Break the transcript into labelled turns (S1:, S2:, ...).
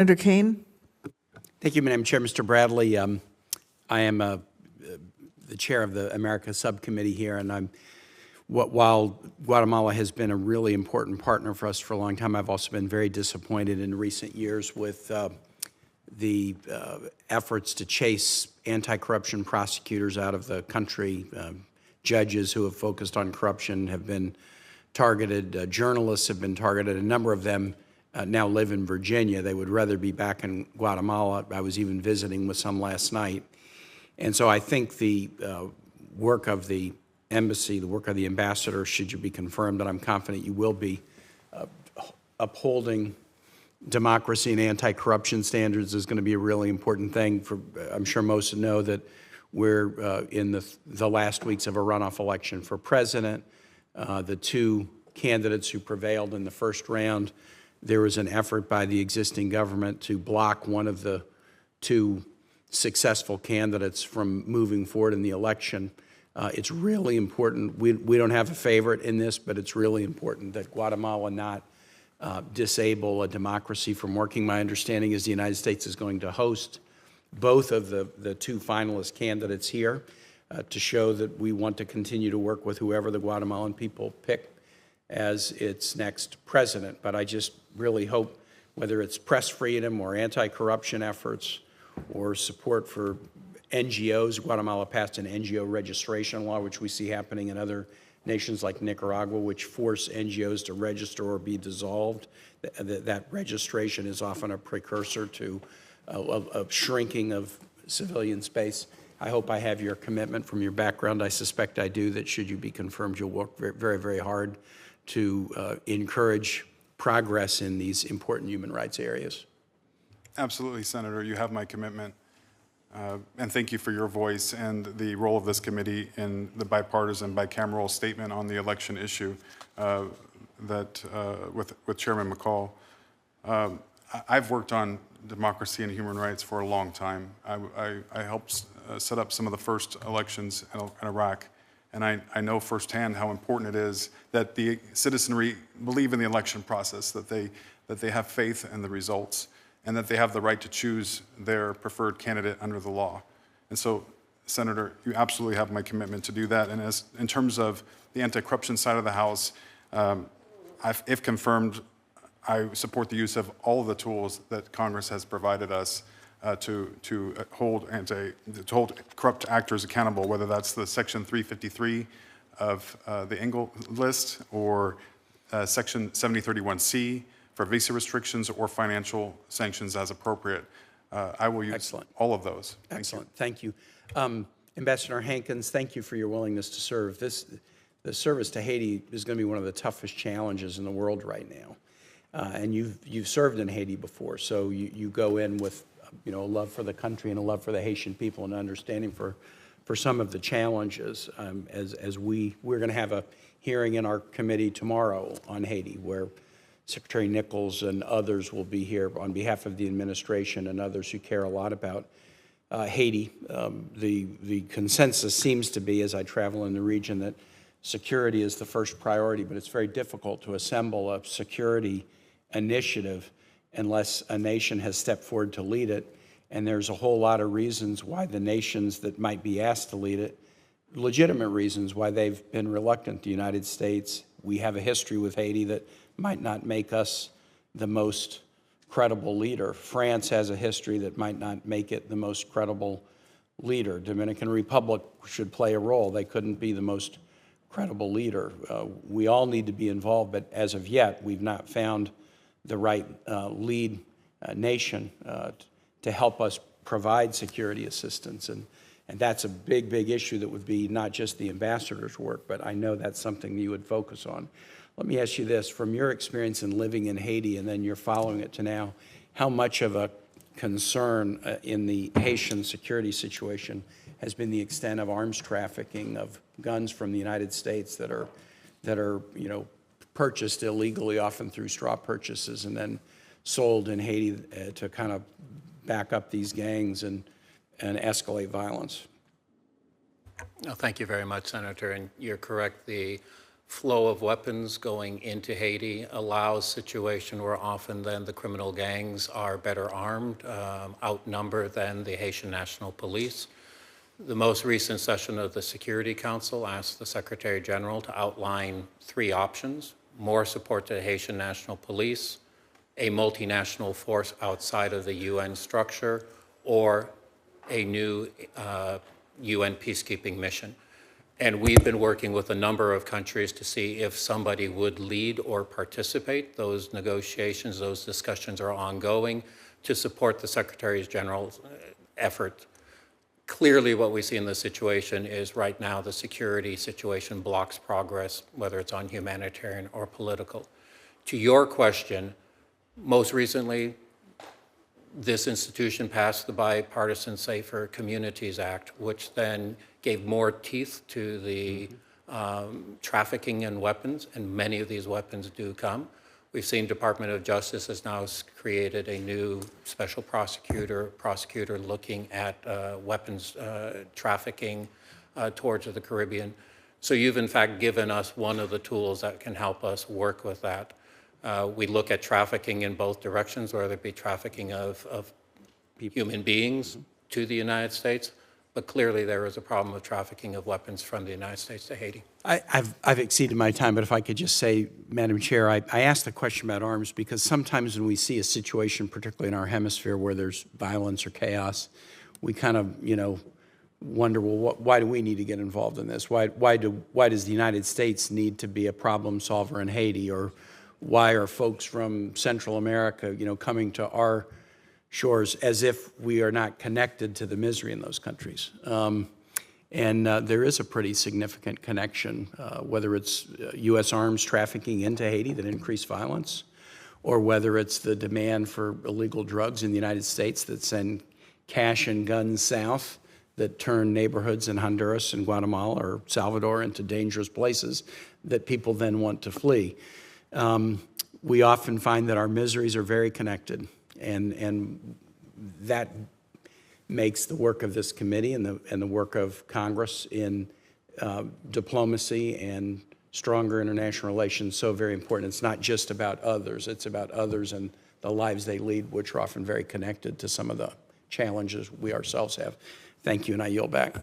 S1: Senator Kaine.
S2: Thank you, Madam Chair. Mr. Bradley, I am the chair of the America Subcommittee here, and while Guatemala has been a really important partner for us for a long time, I've also been very disappointed in recent years with the efforts to chase anti-corruption prosecutors out of the country. Judges who have focused on corruption have been targeted. Journalists have been targeted. A number of them now live in Virginia. They would rather be back in Guatemala. I was even visiting with some last night. And so I think the work of the embassy, the work of the ambassador, should you be confirmed, and I'm confident you will be, upholding democracy and anti-corruption standards is going to be a really important thing. I'm sure most know that we're in the last weeks of a runoff election for president. The two candidates who prevailed in the first round, there was an effort by the existing government to block one of the two successful candidates from moving forward in the election. It's really important. We don't have a favorite in this, but it's really important that Guatemala not disable a democracy from working. My understanding is the United States is going to host both of the two finalist candidates here to show that we want to continue to work with whoever the Guatemalan people pick as its next president. But I just really hope, whether it's press freedom or anti-corruption efforts or support for NGOs, Guatemala passed an NGO registration law, which we see happening in other nations like Nicaragua, which force NGOs to register or be dissolved. That registration is often a precursor to a shrinking of civilian space. I hope I have your commitment from your background. I suspect I do, that should you be confirmed, you'll work very, very hard to encourage progress in these important human rights areas.
S3: Absolutely, Senator. You have my commitment. And thank you for your voice and the role of this committee in the bipartisan, bicameral statement on the election issue with Chairman McCall. I've worked on democracy and human rights for a long time. I helped set up some of the first elections in Iraq, and I know firsthand how important it is that the citizenry believe in the election process, that they have faith in the results, and that they have the right to choose their preferred candidate under the law. And so, Senator, you absolutely have my commitment to do that. And in terms of the anti-corruption side of the House, if confirmed, I support the use of all of the tools that Congress has provided us to hold corrupt actors accountable, whether that's the Section 353 of the Engel list or Section 7031C, for visa restrictions or financial sanctions as appropriate. I will use all of those.
S2: Excellent. Thank you. Ambassador Hankins, thank you for your willingness to serve. The service to Haiti is going to be one of the toughest challenges in the world right now. And you've served in Haiti before, so you go in with a love for the country and a love for the Haitian people and understanding for some of the challenges. We're going to have a hearing in our committee tomorrow on Haiti, where Secretary Nichols and others will be here on behalf of the administration and others who care a lot about Haiti. The consensus seems to be, as I travel in the region, that security is the first priority, but it's very difficult to assemble a security initiative unless a nation has stepped forward to lead it. And there's a whole lot of reasons why the nations that might be asked to lead it, legitimate reasons why they've been reluctant. The United States, we have a history with Haiti that might not make us the most credible leader. France has a history that might not make it the most credible leader. Dominican Republic should play a role. They couldn't be the most credible leader. We all need to be involved, but as of yet, we've not found the right lead nation to help us provide security assistance. And that's a big, big issue that would be not just the ambassador's work, but I know that's something you would focus on. Let me ask you this, from your experience in living in Haiti and then you're following it to now, how much of a concern in the Haitian security situation has been the extent of arms trafficking of guns from the United States that are purchased illegally, often through straw purchases, and then sold in Haiti to kind of back up these gangs and escalate violence?
S4: No, thank you very much, Senator. And you're correct. The
S1: flow of weapons going into Haiti allows a situation where often then the criminal gangs are better armed, outnumbered than the Haitian National Police. The most recent session of the Security Council asked the Secretary General to outline 3 options: more support to the Haitian National Police, a multinational force outside of the UN structure, or a new UN peacekeeping mission. And we've been working with a number of countries to see if somebody would lead or participate. Those negotiations, those discussions are ongoing to support the Secretary General's effort. Clearly, what we see in the situation is right now the security situation blocks progress, whether it's on humanitarian or political. To your question, most recently, this institution passed the Bipartisan Safer Communities Act, which then gave more teeth to the trafficking in weapons, and many of these weapons do come. We've seen Department of Justice has now created a new special prosecutor looking at weapons trafficking towards the Caribbean. So you've in fact given us one of the tools that can help us work with that. We look at trafficking in both directions, whether it be trafficking of human beings to the United States, but clearly there is a problem of trafficking of weapons from the United States to Haiti.
S2: I've exceeded my time, but if I could just say, Madam Chair, I asked the question about arms because sometimes when we see a situation, particularly in our hemisphere, where there's violence or chaos, we kind of, wonder, well, why do we need to get involved in this? Why does the United States need to be a problem solver in Haiti? Or why are folks from Central America, coming to our shores as if we are not connected to the misery in those countries? And there is a pretty significant connection, whether it's U.S. arms trafficking into Haiti that increase violence, or whether it's the demand for illegal drugs in the United States that send cash and guns south that turn neighborhoods in Honduras and Guatemala or Salvador into dangerous places that people then want to flee. We often find that our miseries are very connected, and that makes the work of this committee and the work of Congress in diplomacy and stronger international relations so very important. It's not just about others, it's about others and the lives they lead, which are often very connected to some of the challenges we ourselves have. Thank you, and I yield back.